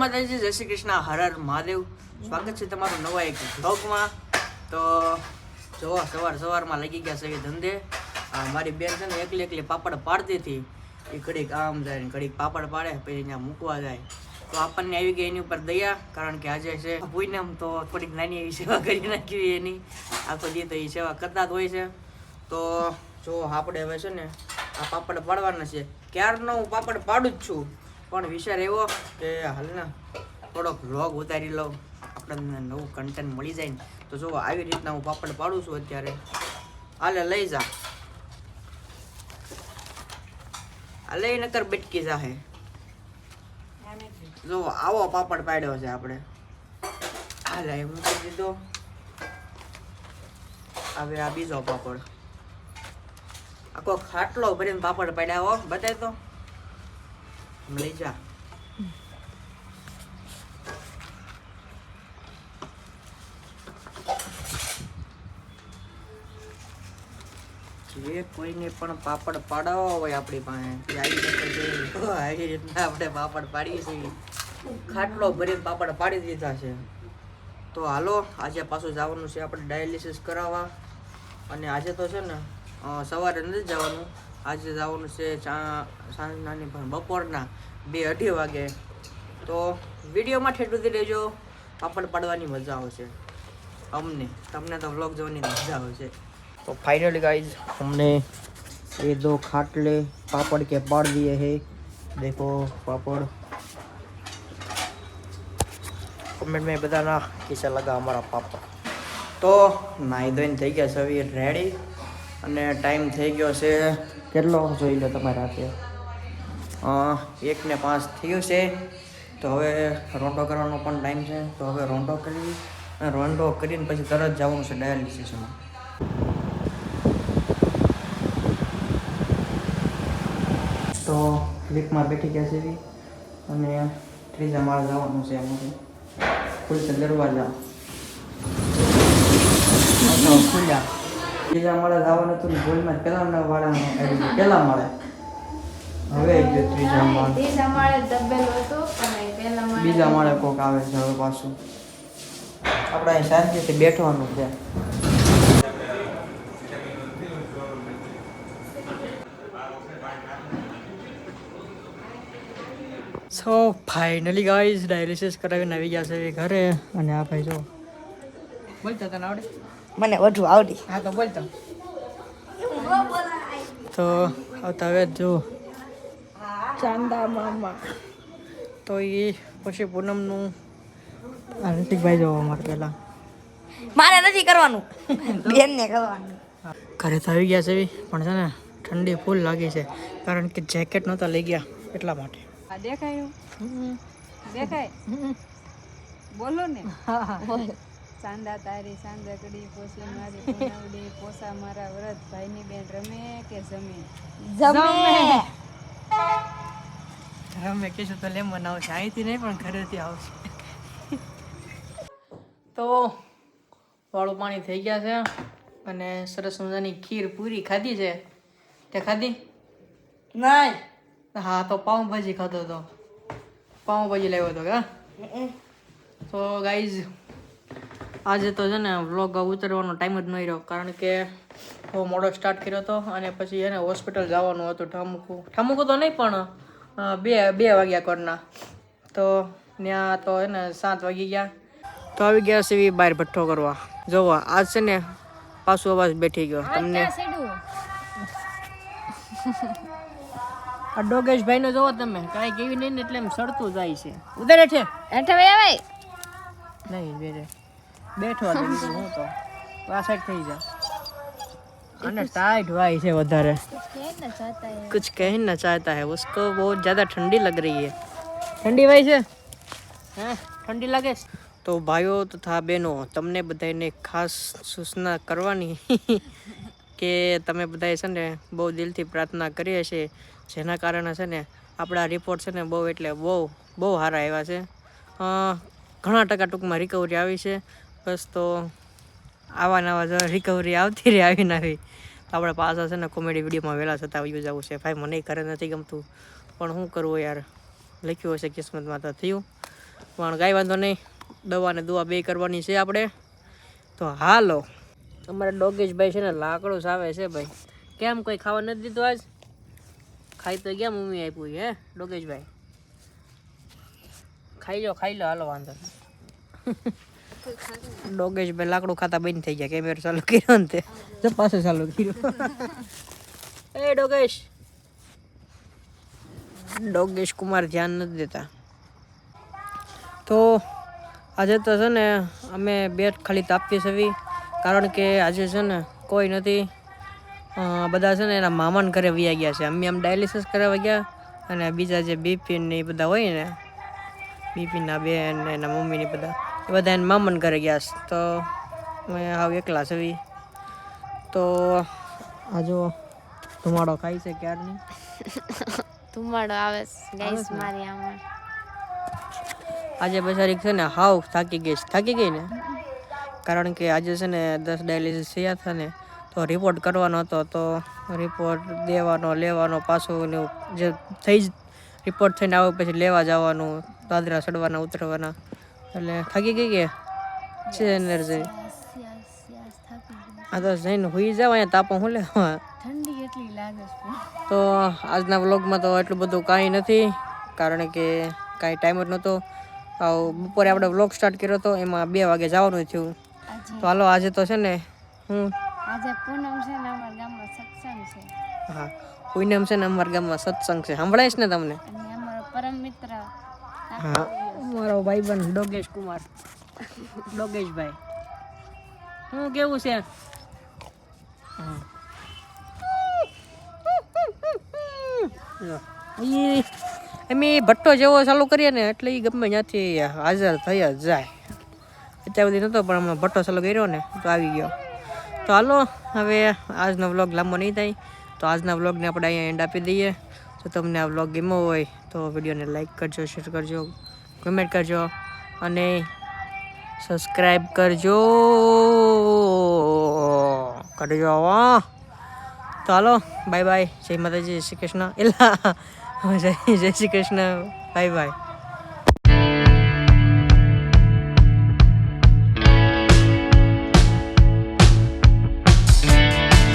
માતાજી, જય શ્રી કૃષ્ણ, હર હર મહાદેવ. સ્વાગત છે તમારું નવા એક બ્લોગમાં. તો જો સવારમાં લાગી ગયા છે ધંધે. મારી બેન છે ને એકલી પાપડ પાડતી હતી. એ ઘડીક આમ જાય ને ઘડીક પાપડ પાડે, પછી અહીંયા મૂકવા જાય. તો આપણને આવી ગઈ એની ઉપર દયા, કારણ કે આજે છે પૂનમ, તો થોડીક નાની એવી સેવા કરી નાખી એની. આખો દી તો એ સેવા કરતા જ હોય છે. તો જો આપણે હવે છે ને આ પાપડ પાડવાના છે. ક્યારનો હું પાપડ પાડું જ છું, પણ વિચાર એવો કે હાલ ને થોડોક વ્લોગ ઉતારી લઉં, આપણને નવું કન્ટેન્ટ મળી જાય ને. તો જો આવી રીતના હું પાપડ પાડું છું અત્યારે. હાલે લઈ જા, આ લઈ નકર બેટકી જાહે. જો આવો પાપડ પાડ્યો છે આપણે. હાલે એ મૂકી દીધો. હવે આ બીજો પાપડ, આખો ખાટલો ભરીને પાપડ પાડ્યા હો. બતાય તો લઈ જા. જે કોઈને પણ પાપડ પાડાવો હોય આપણી પાસે, આવી રીતના આપણે પાપડ પાડીએ છીએ. ખાટલો ભરીને પાપડ પાડી દીધા છે. તો હાલો, આજે પાછું જવાનું છે આપણે ડાયાલિસિસ કરાવવા. અને આજે તો છે ને સવારે નથી જવાનું, આજે જવાનું છે સાંજનાની પણ બપોરના 2-2:30 વાગે. તો વિડીયોમાં ઠેઠું રહેજો, પાપડ પાડવાની મજા આવશે અમને, તમને તો વ્લોગ જોવાની મજા આવશે. तो फाइनली गाइज हमने ये 2 खाटले पापड़ के पाड़ दिए हैं. देखो पापड़, कमेंट में बताना कैसा लगा हमारा पापड़. तो નાઈ ધોઈને થઈ ગયા છે રેડી, અને ટાઈમ થઈ ગયો છે કેટલો જોઈ લો તમે, રાતે 1:05 થયું છે. તો હવે રોંઢો કરવાનો પણ ટાઈમ છે. તો હવે રોંઢો કરીને પછી તરત જવાનું છે ડાયાલિસિસમાં. તો ક્લિપમાં બેઠી ગયા છે અને ત્રીજા માળે જવાનું છે. અમારે ખુલશે દરવાજા, ખુલ્યા. ત્રીજા માળે જવાનું હતું, ગોલમાં પહેલા માળે હવે ત્રીજા માળે બીજા માળે કોક આવે છે. હવે પાછું આપણે અહીં શાંતિથી બેઠવાનું છે. સો ફાઇનલી ગાઈઝ ડાયાલિસિસ કરાવીને આવી ગયા છે ઘરે. અને આ ભાઈ જો બોલતો, તને આવડે? મને વધુ આવડી. હા તો બોલતો. તો આવતા હવે જો ચાંદા મામા. તો એ પછી પૂનમનું ઋતિકભાઈ જો અમારે પહેલાં મારે નથી કરવાનું, બેનને કરવાનું. ઘરે તો આવી ગયા છે પણ છે ને ઠંડી ફૂલ લાગી છે, કારણ કે જેકેટ નહોતા લઈ ગયા એટલા માટે. દેખાય બોલો ને. ચાંદા તારી ચાંદકડી, પોસી મારી પૂનવડી, પોસા મારા વ્રત, ભાઈની બેન રમે કે જમે? રમે કહીશું તો લેમન આવશે, અહીંથી નહીં પણ ઘરેથી આવશે. તો વાળું પાણી થઈ ગયા છે અને સરસ મજાની ખીર પૂરી ખાધી છે. તે ખાધી? નહીં. હા તો પાઉંભાજી ખાધો હતો, પાઉંભાજી લાવ્યો હતો કા. તો ગાઈઝ આજે તો છે ને વ્લોગ ઉતારવાનો ટાઈમ જ નહીં રહ્યો, કારણ કે બહુ મોડો સ્ટાર્ટ કર્યો હતો અને પછી એને હોસ્પિટલ જવાનું હતું. ઠામુકું તો નહીં પણ 2 વાગ્યા કોરના. તો ત્યાં તો એને 7 વાગી ગયા. તો આવી ગયા છે બહાર ભઠ્ઠો કરવા. જોવા આજ છે ને પાછું અવાજ બેઠી ગયો તમને. આ ડોગેશભાઈ નો જોવો તમે, કાંઈ કેવી નહીં ને એટલે એમ સડતું જાય છે. ઉધરે છે નહીં બેરે બેઠો હતો હું તો આ સાઈડ થઈ જા. અને ટાઈટ વાય છે વધારે, कुछ कहना चाहता है, उसको बहुत ज़्यादा ठंडी लग रही है. ठंडी वाई છે હે? ઠંડી લાગે છે? તો ભાઈઓ તથા બહેનો, તમને બધાને ખાસ સૂચના કરવાની કે તમે બધાએ છે ને બહુ દિલથી પ્રાર્થના કરીએ છીએ, જેના કારણે છે ને આપણા રિપોર્ટ છે ને બહુ એટલે બહુ સારા આવ્યા છે. ઘણા ટકા ટૂંકમાં રિકવરી આવી છે. બસ તો આવા જો રિકવરી આવતી રહી, આવીને આવી. તો આપણે પાછા છે ને કોમેડી વિડીયોમાં વહેલા છતાં આવી જવું છે. ભાઈ મને ઘરે નથી ગમતું, પણ શું કરવું યાર, લખ્યું હશે કિસ્મતમાં તો થયું. પણ કાંઈ વાંધો નહીં, દવા ને દુઆ બે કરવાની છે આપણે. તો હાલો, અમારા ડોગેશભાઈ છે ને લાકડું સાવે છે ભાઈ. કેમ કોઈ ખાવા નથી દીધું આજ? ખાઈ તો ગયા મમ્મી આપ્યું હે ડોગેશભાઈ? ખાઈ લો હાલો વાંધો નહીં. ડોગેશભાઈ લાકડું ખાતા બંધ થઈ ગયા, કેમેરો ચાલુ કર્યો ને તે પાછો ચાલુ કર્યો. એ ડોગેશ કુમાર ધ્યાન નથી દેતા. તો આજે તો છે ને અમે બેટ ખાલી તાપીએ છીએ, કારણ કે આજે છે ને કોઈ નથી. બધા છે ને એના મામાને ઘરે વયા ગયા છે. અમે આમ ડાયાલિસિસ કરાવવા ગયા, અને બીજા જે બિપિન ને એ બધા હોય ને, બિપિનના બેન ને એના મમ્મીને બધા, એ બધા એને મામાને ઘરે ગયા છે. તો અમે હાવ એકલા છીએ. તો આ જો ધુમાડો ખાય છે ક્યારની. ધુમાડો આવે ગાઈસ મારી આમાં. આજે બચારી છે ને હાવ થાકી ગઈ ને, કારણ કે આજે છે ને 10 ડાયાલિસિસ થયા હતા ને, તો રિપોર્ટ કરવાનો હતો. તો રિપોર્ટ દેવાનો લેવાનો પાછું જે થઈ જ રિપોર્ટ થઈને આવે પછી લેવા જવાનું, દાદરા ચડવાના ઉતરવાના, એટલે થાકી ગઈ કે છે એનર્જી. આ તો જઈને હુઈ જાવ, અહીંયા તાપો હું લેવા. ઠંડી એટલી લાગે છે. તો આજના વ્લોગમાં તો એટલું બધું કાંઈ નથી, કારણ કે કાંઈ ટાઈમ જ નહોતો. બપોરે આપણે વ્લોગ સ્ટાર્ટ કર્યો હતો, એમાં 2 વાગે જવાનું થયું. તો હાલો, આજે તો છે ને આજે પૂનમ છે ને અમારા ગામમાં સત્સંગ છે. હા, પૂનમ છે ને અમારા ગામમાં સત્સંગ છે, સંભળાઈશ ને તમને. અને અમારો પરમ મિત્ર હા, મારો ભાઈબંધ ડોગેશ કુમાર, ડોગેશભાઈ. શું કેવું છે? અમે ભટ્ટો જેવો ચાલુ કરીએ ને એટલે એ ગમે ત્યાંથી હાજર થઈ જ જાય. અત્યાર સુધી નહોતો, પણ હમણાં ભટ્ટો ચાલુ કર્યો ને તો આવી ગયો. તો હાલો, હવે આજનો વ્લોગ લાંબો નહીં થાય, તો આજના વ્લોગને આપણે અહીંયા એન્ડ આપી દઈએ. તો તમને આ વ્લોગ ગમ્યો હોય તો વિડીયોને લાઈક કરજો, શેર કરજો, કમેન્ટ કરજો અને સબસ્ક્રાઈબ કરજો. તો હાલો, બાય બાય, જય માતાજી, જય શ્રી કૃષ્ણ. જય શ્રી કૃષ્ણ, બાય બાય.